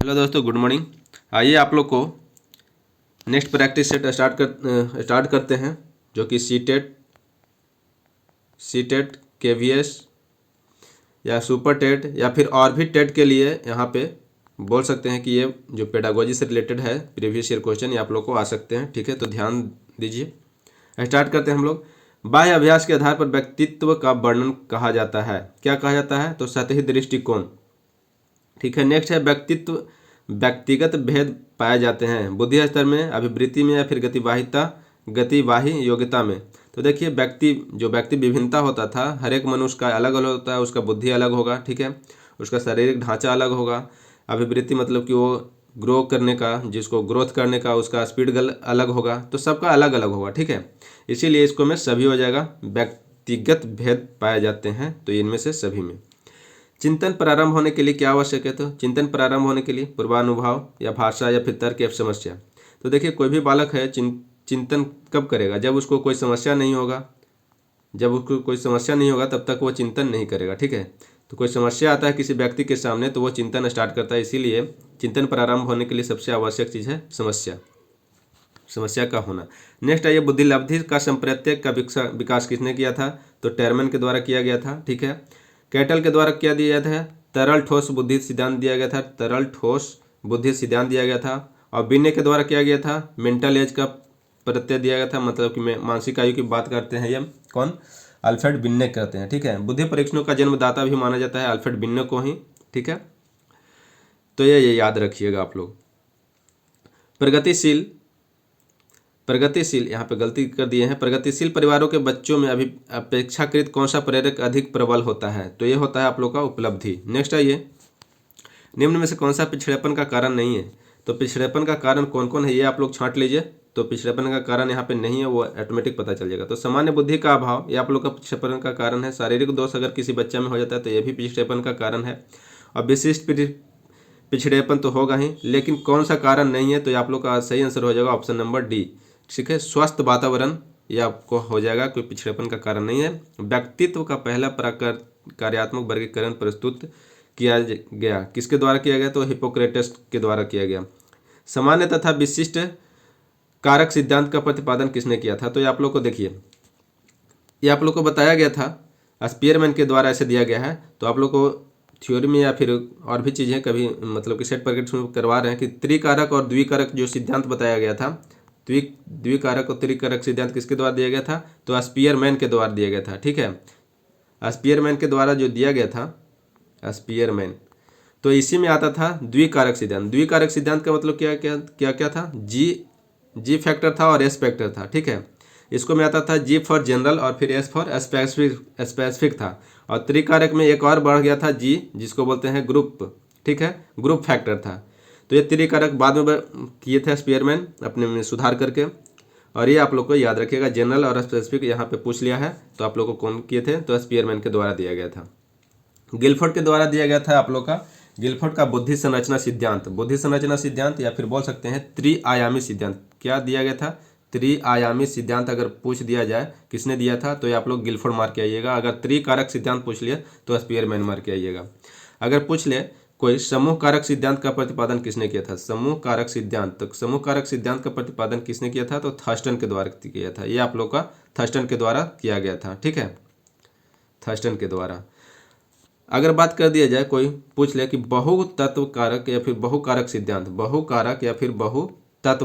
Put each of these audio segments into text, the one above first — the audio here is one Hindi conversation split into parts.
हेलो दोस्तों, गुड मॉर्निंग। आइए आप लोग को नेक्स्ट प्रैक्टिस सेट स्टार्ट करते हैं, जो कि सी टेट KVS या सुपर टेट या फिर और भी टेट के लिए यहाँ पे बोल सकते हैं कि ये जो पेडागोजी से रिलेटेड है, प्रीवियस ईयर क्वेश्चन ये आप लोग को आ सकते हैं। ठीक है, तो ध्यान दीजिए। स्टार्ट करते हैं हम लोग। बाह्य अभ्यास के आधार पर व्यक्तित्व का वर्णन कहा जाता है। क्या कहा जाता है? तो सतही दृष्टिकोण। ठीक है, नेक्स्ट है व्यक्तिगत भेद पाए जाते हैं बुद्धि स्तर में, अभिवृत्ति में या फिर गतिवाही योग्यता में। तो देखिए, व्यक्ति विभिन्नता होता था, हर एक मनुष्य का अलग अलग होता है, उसका बुद्धि अलग होगा। ठीक है, उसका शारीरिक ढांचा अलग होगा। अभिवृत्ति मतलब कि वो ग्रो करने का, जिसको ग्रोथ करने का उसका स्पीड अलग होगा। तो सबका अलग अलग होगा। ठीक है, इसीलिए इसको में सभी हो जाएगा। व्यक्तिगत भेद पाए जाते हैं, तो इनमें से सभी में। चिंतन प्रारंभ होने के लिए क्या आवश्यक है? तो चिंतन प्रारंभ होने के लिए पूर्वानुभाव या भाषा या फिर तर्क या समस्या। तो देखिए, कोई भी बालक है चिंतन कब करेगा? जब उसको कोई समस्या नहीं होगा। जब उसको कोई समस्या नहीं होगा तब तक वो चिंतन नहीं करेगा। ठीक है, तो कोई समस्या आता है किसी व्यक्ति के सामने तो वो चिंतन स्टार्ट करता है। इसीलिए चिंतन प्रारंभ होने के लिए सबसे आवश्यक चीज़ है समस्या का होना। नेक्स्ट आइए, बुद्धिलब्धि का संप्रत्यय का विकास किसने किया था? तो टर्मन के द्वारा किया गया था। ठीक है, कैटल के द्वारा क्या दिया गया था? तरल ठोस बुद्धि सिद्धांत दिया गया था। तरल ठोस बुद्धि सिद्धांत दिया गया था। और बिन्ने के द्वारा किया गया था मेंटल एज का प्रत्यय दिया गया था, मतलब कि मानसिक आयु की बात करते हैं। ये कौन? अल्फ्रेड बिन्ने कहते हैं। ठीक है, बुद्धि परीक्षणों का जन्मदाता भी माना जाता है अल्फ्रेड बिन्ने को ही। ठीक है, तो ये याद रखिएगा आप लोग। प्रगतिशील यहाँ पे गलती कर दिए हैं। प्रगतिशील परिवारों के बच्चों में अभी अपेक्षाकृत कौन सा प्रेरक अधिक प्रबल होता है? तो ये होता है आप लोग का उपलब्धि। नेक्स्ट आइए, निम्न में से कौन सा पिछड़ेपन का कारण नहीं है? तो पिछड़ेपन का कारण कौन कौन है ये आप लोग छांट लीजिए। तो पिछड़ेपन का कारण यहाँ पे नहीं है, वो ऑटोमेटिक पता चल जाएगा। तो सामान्य बुद्धि का अभाव ये आप लोग का पिछड़ेपन का कारण है। शारीरिक दोष अगर किसी बच्चे में हो जाता है तो ये भी पिछड़ेपन का कारण है। और विशिष्ट पिछड़ेपन तो होगा ही, लेकिन कौन सा कारण नहीं है? तो ये आप लोग का सही आंसर हो जाएगा ऑप्शन नंबर डी। ठीक है, स्वस्थ वातावरण ये आपको हो जाएगा, कोई पिछड़ेपन का कारण नहीं है। व्यक्तित्व का पहला कार्यात्मक वर्गीकरण प्रस्तुत किया गया किसके द्वारा किया गया? तो हिपोक्रेटस के द्वारा किया गया। सामान्य तथा विशिष्ट कारक सिद्धांत का प्रतिपादन किसने किया था? तो ये आप लोग को देखिए, ये आप लोग को बताया गया था, स्पीयरमैन के द्वारा ऐसे दिया गया है। तो आप लोग को थ्योरी में या फिर और भी चीज़ें कभी मतलब कि सेट प्रैक्टिस में करवा रहे हैं कि त्रिकारक और द्विकारक जो सिद्धांत बताया गया था, द्विकारक और त्रिकारक सिद्धांत किसके द्वारा दिया गया था? तो स्पीयरमैन के द्वारा दिया गया था। ठीक है, स्पीयरमैन के द्वारा जो दिया गया था स्पीयरमैन, तो इसी में आता था द्विकारक सिद्धांत। द्विकारक सिद्धांत का मतलब क्या क्या क्या क्या था? जी फैक्टर था और एस फैक्टर था। ठीक है, इसको में आता था जी फॉर जनरल और फिर एस फॉर स्पेसिफिक था। और त्रिकारक में एक और बढ़ गया था जी, जिसको बोलते हैं ग्रुप। ठीक है, ग्रुप फैक्टर था। तो ये त्रिकारक बाद में किए थे स्पीयरमैन अपने में सुधार करके। और ये आप लोग को याद रखिएगा, जनरल और स्पेसिफिक यहाँ पे पूछ लिया है। तो आप लोग को कौन किए थे? तो स्पीयरमैन के द्वारा दिया गया था। गिलफोर्ड के द्वारा दिया गया था आप लोग का गिलफोर्ड का बुद्धि संरचना सिद्धांत या फिर बोल सकते हैं त्रिआयामी सिद्धांत। क्या दिया गया था? त्रिआयामी सिद्धांत अगर पूछ दिया जाए किसने दिया था, तो ये आप लोग गिलफोर्ड मार के आइएगा। अगर त्रिकारक सिद्धांत पूछ लिया तो स्पीयरमैन मार के आइएगा। अगर पूछ ले कोई समूह कारक सिद्धांत का प्रतिपादन किसने किया था? समूह कारक सिद्धांत, तो समूह कारक सिद्धांत का प्रतिपादन किसने किया था? तो थर्स्टन के द्वारा किया था। ये आप लोग का थर्स्टन के द्वारा किया गया था। ठीक है, थर्स्टन के द्वारा। अगर बात कर दिया जाए, कोई पूछ ले कि बहुतत्व कारक या फिर बहुकारक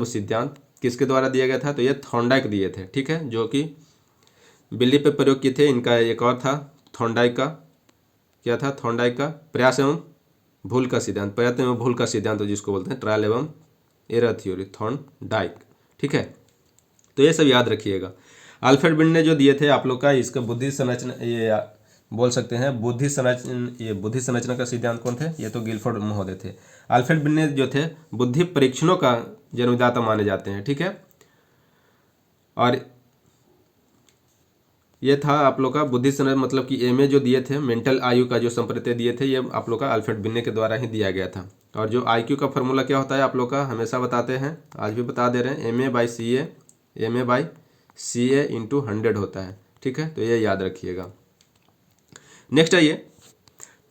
सिद्धांत किसके द्वारा दिया गया था? तो ये थॉर्नडाइक दिए थे। ठीक है, जो कि बिल्ली पे प्रयोग किए थे। इनका एक और था थॉर्नडाइक का, क्या था? थॉर्नडाइक का प्रयास एवं भूल का सिद्धांत जिसको बोलते हैं ट्रायल एवं एरर थ्योरी, थॉर्नडाइक। ठीक है, तो ये सब याद रखिएगा। अल्फ्रेड बिन्ने ने जो दिए थे आप लोग का, इसका बुद्धि संरचना ये बोल सकते हैं बुद्धि संरचना का सिद्धांत कौन थे? ये तो गिलफोर्ड महोदय थे। अल्फ्रेड बिन्ने जो थे बुद्धि परीक्षणों का जन्मदाता माने जाते हैं। ठीक है, और ये था आप लोग का बुद्धि संरचना, मतलब कि एमए जो दिए थे मेंटल आयु का जो संप्रत्यय दिए थे, ये आप लोग का अल्फ्रेड बिन्ने के द्वारा ही दिया गया था। और जो आईक्यू का फॉर्मूला क्या होता है आप लोग का हमेशा बताते हैं, आज भी बता दे रहे हैं, M A by C A into 100 होता है। ठीक है, तो ये याद रखिएगा। नेक्स्ट आइए,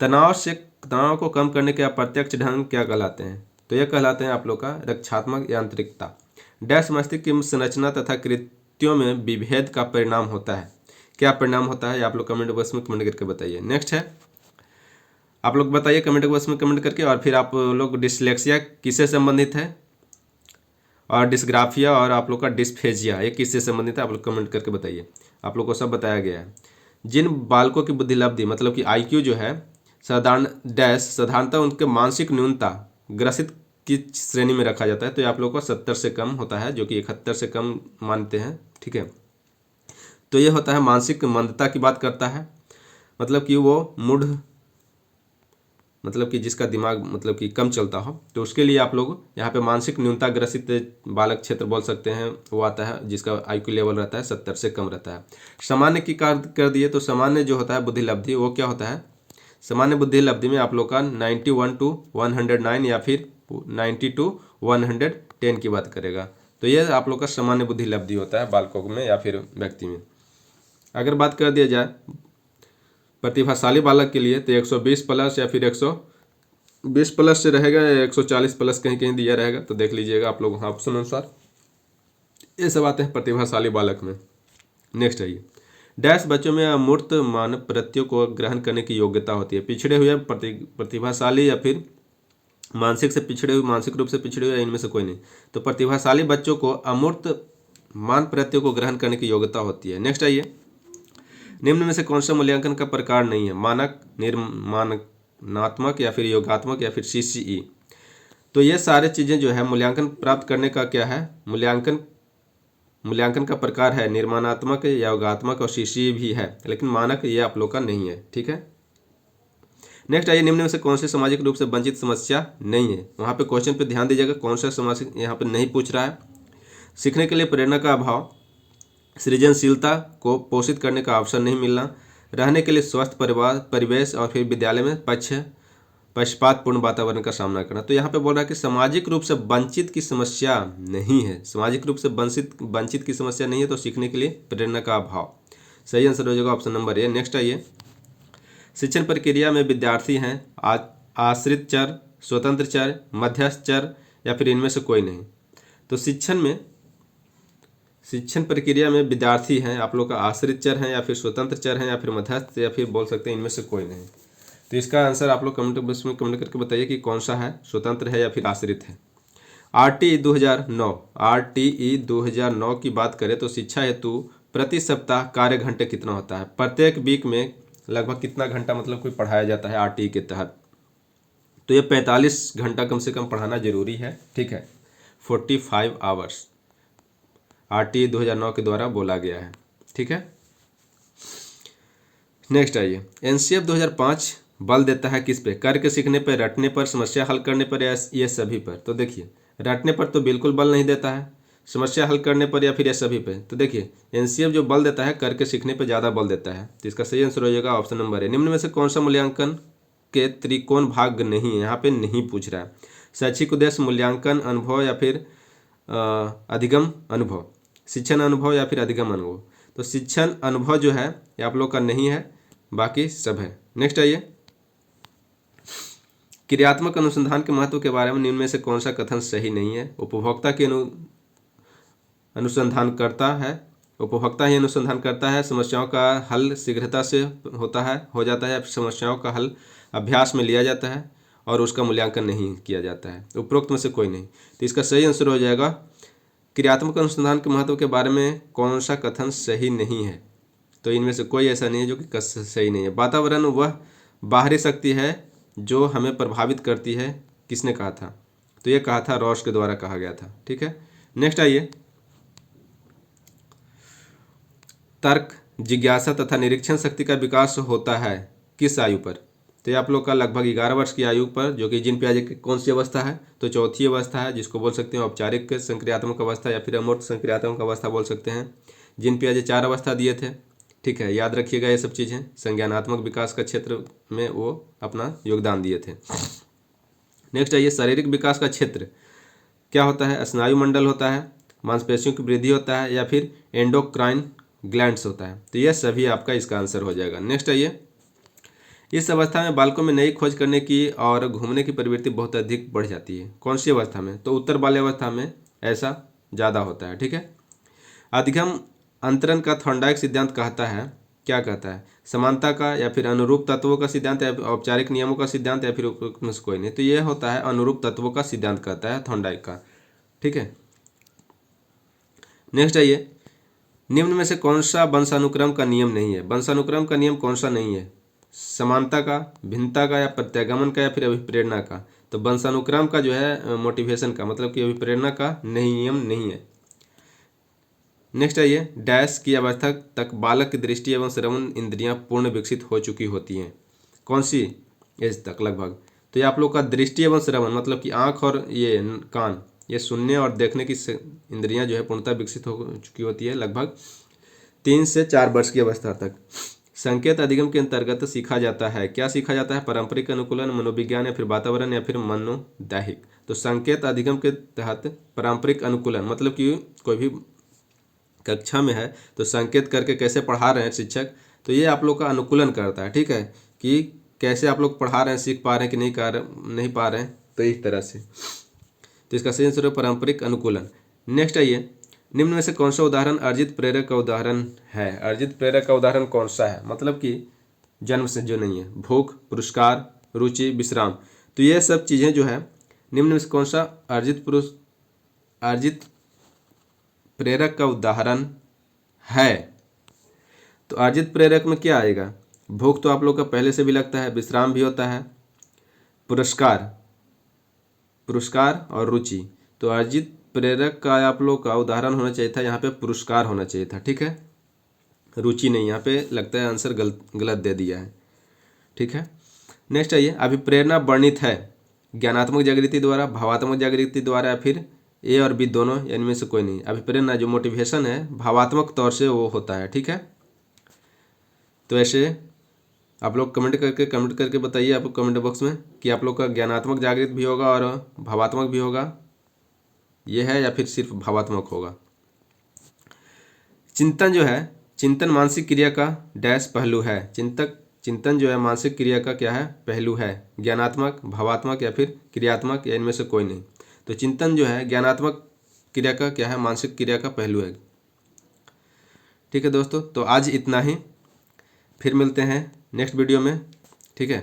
तनाव को कम करने के अप्रत्यक्ष ढंग क्या कहलाते हैं? तो यह कहलाते हैं आप लोग का रक्षात्मक यांत्रिकता। डैश मस्तिष्क की संरचना तथा कृत्यों में विभेद का परिणाम होता है। क्या परिणाम होता है आप लोग कमेंट बॉक्स में कमेंट करके बताइए। नेक्स्ट है, आप लोग बताइए कमेंट बॉक्स में कमेंट करके। और फिर आप लोग डिसलेक्सिया किससे संबंधित है, और डिस्ग्राफिया और आप लोग का डिस्फेजिया ये किससे संबंधित है, आप लोग कमेंट करके बताइए। आप लोग को सब बताया गया है। जिन बालकों की बुद्धि लब्धि मतलब कि IQ जो है साधारण डैश साधारणतः उनके मानसिक न्यूनता ग्रसित की श्रेणी में रखा जाता है। तो ये आप लोग को 70 से कम होता है, जो कि 71 से कम मानते हैं। ठीक है, तो ये होता है मानसिक मंदता की बात करता है, मतलब कि वो मूढ़ मतलब कि जिसका दिमाग मतलब कि कम चलता हो, तो उसके लिए आप लोग यहाँ पे मानसिक न्यूनता ग्रसित बालक क्षेत्र बोल सकते हैं, वो आता है जिसका IQ लेवल रहता है 70 से कम रहता है। सामान्य की कर दिए तो सामान्य जो होता है बुद्धि लब्धि वो क्या होता है, सामान्य बुद्धि लब्धि में आप लोग का 91 to 109 या फिर 90 to 110 की बात करेगा। तो ये आप लोग का सामान्य बुद्धि लब्धि होता है बालकों में या फिर व्यक्ति में। अगर बात कर दिया जाए प्रतिभाशाली बालक के लिए तो 120 प्लस या फिर 120 प्लस से रहेगा या 140 प्लस कहीं कहीं दिया रहेगा, तो देख लीजिएगा आप लोग ऑप्शन अनुसार। ये सब आते हैं प्रतिभाशाली बालक में। नेक्स्ट है ये, डैश बच्चों में अमूर्त मानव प्रत्ययों को ग्रहण करने की योग्यता होती है। पिछड़े हुए प्रतिभाशाली या फिर मानसिक से पिछड़े हुए, मानसिक रूप से पिछड़े हुए, इनमें से कोई नहीं। तो प्रतिभाशाली बच्चों को अमूर्त मान प्रत्ययों को ग्रहण करने की योग्यता होती है। नेक्स्ट आइए, निम्न में से कौन सा मूल्यांकन का प्रकार नहीं है, मानक, निर्माणात्मक या फिर योगात्मक या फिर CCE। तो ये सारे चीज़ें जो है मूल्यांकन प्राप्त करने का क्या है, मूल्यांकन का प्रकार है निर्माणात्मक, योगात्मक और CCE भी है, लेकिन मानक ये आप लोग का नहीं है। ठीक है, नेक्स्ट आइए, निम्न में से कौन से सामाजिक रूप से वंचित समस्या नहीं है। वहाँ पे क्वेश्चन पे ध्यान दीजिएगा, कौन सा सामाजिक यहाँ पे नहीं पूछ रहा है। सीखने के लिए प्रेरणा का अभाव, सृजनशीलता को पोषित करने का अवसर नहीं मिलना, रहने के लिए स्वस्थ परिवेश और फिर विद्यालय में पक्षपातपूर्ण वातावरण का सामना करना। तो यहाँ पे बोल रहा है कि सामाजिक रूप से वंचित की समस्या नहीं है, सामाजिक रूप से वंचित की समस्या नहीं है, तो सीखने के लिए प्रेरणा का अभाव सही आंसर हो जाएगा ऑप्शन नंबर ए। नेक्स्ट आइए, शिक्षण प्रक्रिया में विद्यार्थी हैं आश्रित चर, स्वतंत्र चर, मध्यस्थ चर या फिर इनमें से कोई नहीं। तो शिक्षण प्रक्रिया में विद्यार्थी हैं आप लोग का आश्रित चर हैं या फिर स्वतंत्र चर हैं या फिर मध्यस्थ या फिर बोल सकते हैं इनमें से कोई नहीं। तो इसका आंसर आप लोग कमेंट बॉक्स में कमेंट करके बताइए कि कौन सा है, स्वतंत्र है या फिर आश्रित है। RTE 2009 की बात करें तो शिक्षा हेतु प्रति सप्ताह कार्य घंटे कितना होता है, प्रत्येक वीक में लगभग कितना घंटा मतलब कोई पढ़ाया जाता है RTE के तहत। तो ये 45 घंटा कम से कम पढ़ाना जरूरी है। ठीक है, 45 आवर्स RTE 2009 के द्वारा बोला गया है। ठीक है, नेक्स्ट आइए, NCF 2005 बल देता है किस पे, करके सीखने पर, रटने पर, समस्या हल करने पर या ये सभी पर। तो देखिए, रटने पर तो बिल्कुल बल नहीं देता है, समस्या हल करने पर या फिर ये सभी पे। तो देखिए NCF जो बल देता है करके सीखने पर ज़्यादा बल देता है। तो इसका सही आंसर हो जाएगा ऑप्शन नंबर ए। निम्न में से कौन सा मूल्यांकन के त्रिकोण भाग नहीं है, यहाँ पे नहीं पूछ रहा है। शैक्षिक उद्देश्य, मूल्यांकन, अनुभव या फिर अधिगम अनुभव, शिक्षण अनुभव या फिर अधिगम अनुभव। तो शिक्षण अनुभव जो है ये आप लोग का नहीं है, बाकी सब है। नेक्स्ट आइए, क्रियात्मक अनुसंधान के महत्व के बारे में निम्न में से कौन सा कथन सही नहीं है। उपभोक्ता ही अनुसंधान करता है, समस्याओं का हल शीघ्रता से हो जाता है, समस्याओं का हल अभ्यास में लिया जाता है और उसका मूल्यांकन नहीं किया जाता है। उपरोक्त में से कोई नहीं। तो इसका सही आंसर हो जाएगा क्रियात्मक अनुसंधान के महत्व के बारे में कौन सा कथन सही नहीं है। तो इनमें से कोई ऐसा नहीं है जो कि सही नहीं है। वातावरण वह बाहरी शक्ति है जो हमें प्रभावित करती है, किसने कहा था, तो ये कहा था रॉस के द्वारा कहा गया था। ठीक है, नेक्स्ट आइए, तर्क, जिज्ञासा तथा निरीक्षण शक्ति का विकास होता है किस आयु पर। तो ये आप लोग का लगभग 11 वर्ष की आयु पर, जो कि जीन पियाजे की कौन सी अवस्था है, तो चौथी अवस्था है, जिसको बोल सकते हैं औपचारिक संक्रियात्मक अवस्था या फिर अमूर्त संक्रियात्मक अवस्था बोल सकते हैं। जीन पियाजे 4 अवस्था दिए थे। ठीक है, याद रखिएगा ये सब चीज़ें। संज्ञानात्मक विकास का क्षेत्र में वो अपना योगदान दिए थे। नेक्स्ट आइए, शारीरिक विकास का क्षेत्र क्या होता है, स्नायु मंडल होता है, मांसपेशियों की वृद्धि होता है या फिर एंडोक्राइन ग्लैंड्स होता है। तो यह सभी आपका इसका आंसर हो जाएगा। नेक्स्ट आइए, इस अवस्था में बालकों में नई खोज करने की और घूमने की प्रवृत्ति बहुत अधिक बढ़ जाती है। कौन सी अवस्था में? तो उत्तर बाल्य अवस्था में ऐसा ज़्यादा होता है। ठीक है। अधिगम अंतरण का थॉर्नडाइक सिद्धांत कहता है, क्या कहता है? समानता का, या फिर अनुरूप तत्वों का सिद्धांत, या औपचारिक नियमों का सिद्धांत, या फिर उसमें से कोई नहीं। तो ये होता है अनुरूप तत्वों का सिद्धांत कहता है थॉर्नडाइक का। ठीक है। नेक्स्ट आइए, निम्न में से कौन सा वंशानुक्रम का नियम नहीं है? वंशानुक्रम का नियम कौन सा नहीं है? समानता का, भिन्नता का, या प्रत्यागमन का, या फिर अभिप्रेरणा का? तो वंशानुक्रम का जो है मोटिवेशन का, मतलब कि अभिप्रेरणा का नहीं, नियम नहीं है। नेक्स्ट आइए, डैश की अवस्था तक बालक की दृष्टि एवं श्रवण इंद्रियां पूर्ण विकसित हो चुकी होती हैं। कौन सी एज तक लगभग? तो ये आप लोग का दृष्टि एवं श्रवण, मतलब कि आँख और ये कान, ये सुनने और देखने की इंद्रियां जो है पूर्णतः विकसित हो चुकी होती है लगभग 3 से 4 वर्ष की अवस्था तक। संकेत अधिगम के अंतर्गत सीखा जाता है। क्या सीखा जाता है? पारंपरिक अनुकूलन, मनोविज्ञान, या फिर वातावरण, या फिर मनोदैहिक। तो संकेत अधिगम के तहत पारंपरिक अनुकूलन, मतलब कि कोई भी कक्षा में है तो संकेत करके कैसे पढ़ा रहे हैं शिक्षक, तो ये आप लोग का अनुकूलन करता है। ठीक है, कि कैसे आप लोग पढ़ा रहे हैं, सीख पा रहे हैं कि नहीं पा रहे हैं, तो इस तरह से। तो इसका सही आंसर है पारंपरिक अनुकूलन। नेक्स्ट आइए, निम्न में से कौन सा उदाहरण अर्जित प्रेरक का उदाहरण है? अर्जित प्रेरक का उदाहरण कौन सा है? मतलब कि जन्म से जो नहीं है। भूख, पुरस्कार, रुचि, विश्राम। तो ये सब चीज़ें जो है निम्न में से कौन सा अर्जित प्रेरक का उदाहरण है? तो अर्जित प्रेरक में क्या आएगा? भूख तो आप लोग का पहले से भी लगता है, विश्राम भी होता है, पुरस्कार और रुचि। तो अर्जित प्रेरक का आप लोग का उदाहरण होना चाहिए था, यहाँ पे पुरस्कार होना चाहिए था। ठीक है, रुचि नहीं, यहाँ पे लगता है आंसर गलत दे दिया है। ठीक है। नेक्स्ट आइए, अभिप्रेरणा वर्णित है ज्ञानात्मक जागृति द्वारा, भावात्मक जागृति द्वारा, या फिर ए और बी दोनों, या इनमें से कोई नहीं। अभिप्रेरणा जो मोटिवेशन है भावात्मक तौर से वो होता है। ठीक है। तो ऐसे आप लोग कमेंट करके बताइए आप कमेंट बॉक्स में कि आप लोग का ज्ञानात्मक जागृत भी होगा और भावात्मक भी होगा, ये है, या फिर सिर्फ भावात्मक होगा। चिंतन जो है, चिंतन मानसिक क्रिया का डैश पहलू है। चिंतन जो है मानसिक क्रिया का क्या है? पहलू है। ज्ञानात्मक, भावात्मक, या फिर क्रियात्मक, या इनमें से कोई नहीं। तो चिंतन जो है ज्ञानात्मक क्रिया का क्या है? मानसिक क्रिया का पहलू है। ठीक है दोस्तों, तो आज इतना ही, फिर मिलते हैं नेक्स्ट वीडियो में। ठीक है।